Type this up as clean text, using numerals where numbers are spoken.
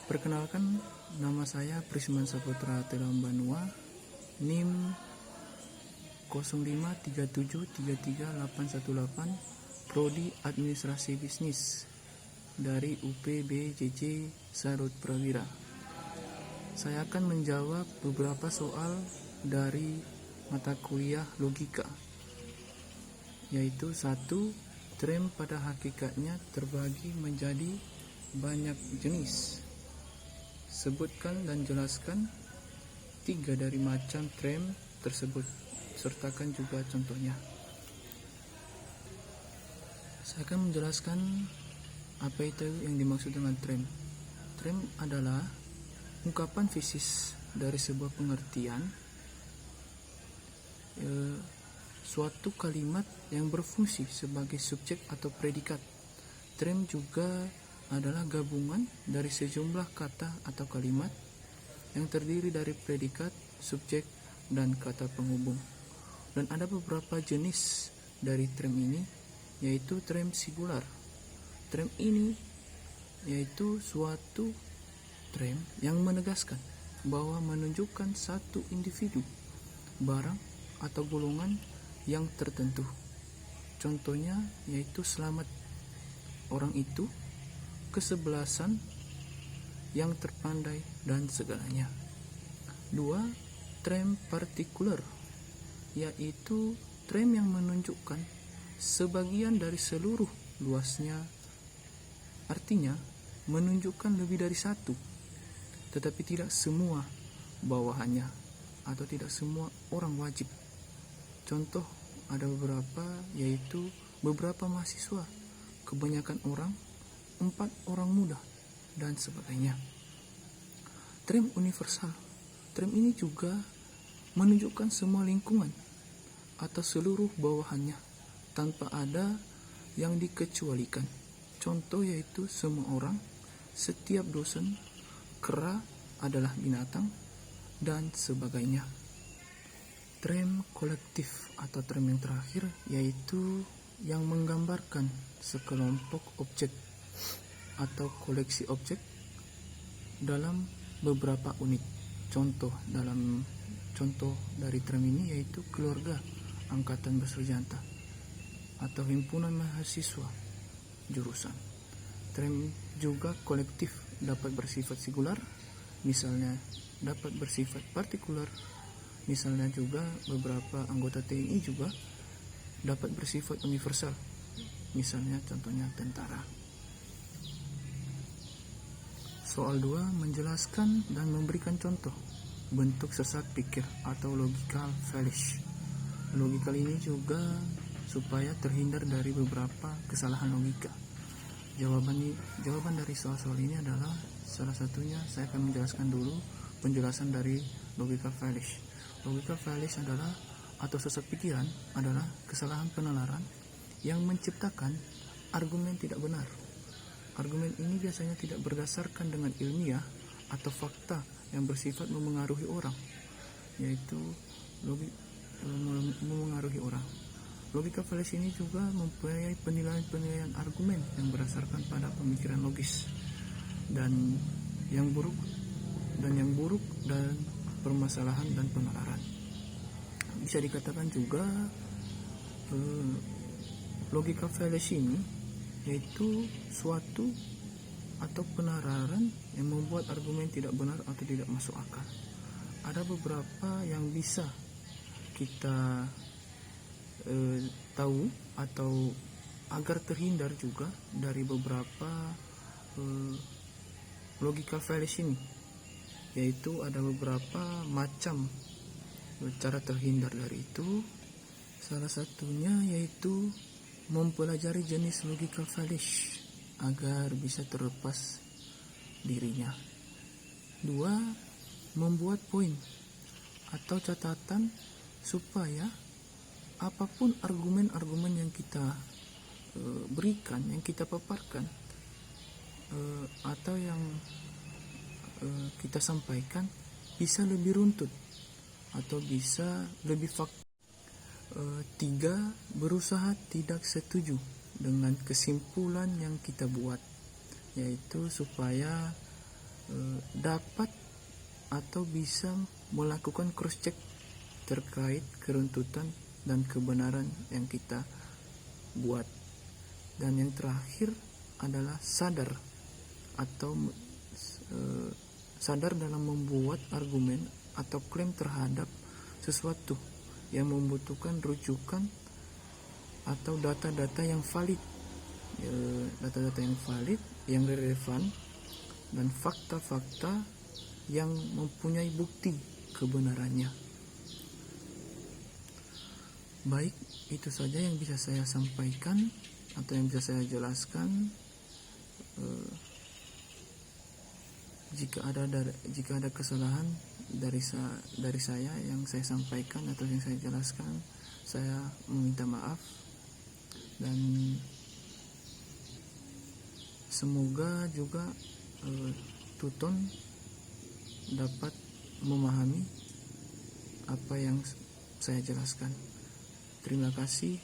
Perkenalkan, nama saya Prisman Saputra Telam Banua, NIM 0537333818, Prodi Administrasi Bisnis dari UPBJJ Sarut Prawira. Saya akan menjawab beberapa soal dari mata kuliah logika, yaitu 1. Trem pada hakikatnya terbagi menjadi banyak jenis. Sebutkan dan jelaskan 3 dari macam trem tersebut. Sertakan juga contohnya. Saya akan menjelaskan apa itu yang dimaksud dengan trem. Trem adalah ungkapan fisis dari sebuah pengertian suatu kalimat yang berfungsi sebagai subjek atau predikat. Trem juga adalah gabungan dari sejumlah kata atau kalimat yang terdiri dari predikat, subjek, dan kata penghubung. Dan ada beberapa jenis dari trem ini, yaitu trem singular. Trem ini yaitu suatu trem yang menegaskan bahwa menunjukkan satu individu, barang, atau golongan yang tertentu. Contohnya yaitu selamat, orang itu, kesebelasan, yang terpandai, dan segalanya. 2. Trem partikular, yaitu trem yang menunjukkan sebagian dari seluruh luasnya, artinya menunjukkan lebih dari satu, tetapi tidak semua bawahannya, atau tidak semua orang wajib. Contoh ada beberapa, yaitu beberapa mahasiswa, kebanyakan orang, 4 orang muda, dan sebagainya. Trem universal. Trem ini juga menunjukkan semua lingkungan atau seluruh bawahannya tanpa ada yang dikecualikan. Contoh yaitu semua orang, setiap dosen, kera adalah binatang, dan sebagainya. Trem kolektif atau trem yang terakhir yaitu yang menggambarkan sekelompok objek atau koleksi objek dalam beberapa unit. Contoh dari trem ini yaitu keluarga angkatan bersenjata atau himpunan mahasiswa jurusan. Trem juga kolektif dapat bersifat singular, misalnya dapat bersifat partikular. Misalnya juga beberapa anggota TNI juga dapat bersifat universal. Misalnya contohnya tentara. Soal 2, menjelaskan dan memberikan contoh bentuk sesat pikir atau logical fallacy. Logical ini juga supaya terhindar dari beberapa kesalahan logika. Jawaban dari soal-soal ini adalah salah satunya saya akan menjelaskan dulu penjelasan dari logical fallacy. Logical fallacy adalah atau sesat pikiran adalah kesalahan penalaran yang menciptakan argumen tidak benar. Argumen ini biasanya tidak berdasarkan dengan ilmiah atau fakta yang bersifat memengaruhi orang, yaitu memengaruhi orang. Logical fallacy ini juga mempunyai penilaian argumen yang berdasarkan pada pemikiran logis dan yang buruk dan permasalahan dan penalaran. Bisa dikatakan juga logical fallacy ini yaitu suatu atau penalaran yang membuat argumen tidak benar atau tidak masuk akal. Ada beberapa yang bisa kita tahu atau agar terhindar juga dari beberapa logical fallacy ini, yaitu ada beberapa macam cara terhindar dari itu. Salah satunya yaitu mempelajari jenis logical fallacy agar bisa terlepas dirinya. 2. Membuat poin atau catatan supaya apapun argumen-argumen yang kita berikan, yang kita paparkan atau yang kita sampaikan bisa lebih runtut atau bisa lebih fakta. 3. Berusaha tidak setuju dengan kesimpulan yang kita buat, yaitu supaya dapat atau bisa melakukan cross check terkait keruntutan dan kebenaran yang kita buat. Dan yang terakhir adalah sadar atau sadar dalam membuat argumen atau klaim terhadap sesuatu yang membutuhkan rujukan atau data-data yang valid, yang relevan, dan fakta-fakta yang mempunyai bukti kebenarannya. Baik, itu saja yang bisa saya sampaikan atau yang bisa saya jelaskan. Jika ada kesalahan dari saya yang saya sampaikan atau yang saya jelaskan, saya meminta maaf, dan semoga juga Tuton dapat memahami apa yang saya jelaskan. Terima kasih.